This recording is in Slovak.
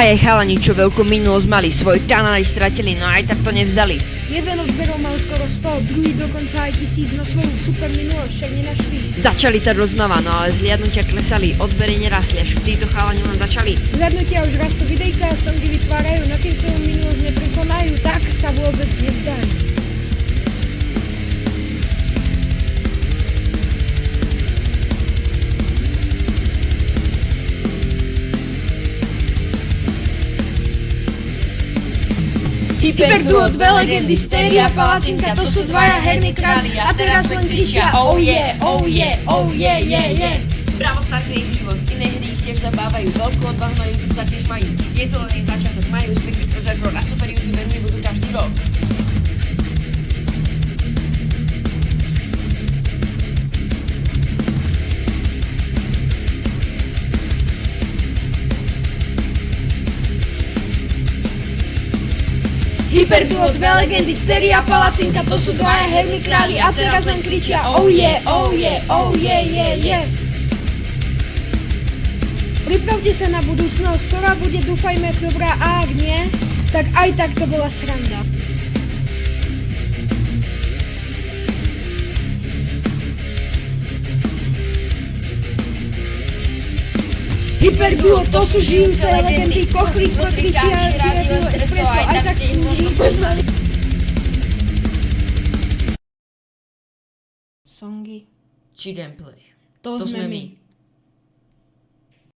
Dvaja chalani, čo veľkú minulosť mali, svoj kanál stratili, no aj tak to nevzdali. Jeden odberov mal skoro 100, druhý dokonca aj 1000, no svoju super minulosť však nenašli. Začali to znova, no ale zliadnutia klesali, odbery nerastli, až títo chalani len začali. Zhľadnutia už rastú videjka a songy vytvárajú, no kým svoju minulosť neprekonajú, tak sa vôbec nevzdajú. Hyperduo, dve legendy, Stéria, Palacinka, to sú dvaja herní králi a teraz len kričia oh yeah, oh yeah, oh yeah, yeah, yeah. Bravo starší život, iné hry ich tiež zabávajú, veľkú odvahu na YouTube sa tiež majú. Je to len začiatok, majú úspechy pretože na super youtubermi budú každý rok. Hyperduo, dve legendy, Stéria, Palacinka, to sú dvaja herní králi a teraz len kričia oh yeah, oh yeah, oh yeah, yeah, yeah. Pripravte sa na budúcnosť, ktorá bude, dúfajme, dobrá, a ak nie, tak aj tak to bola sranda. Hyperduo, to sú žijúce legendy, Kochlík, Kotričia, Hyperduo, Espresso, aj tak sú poznali. Songy či gameplay. To sme my.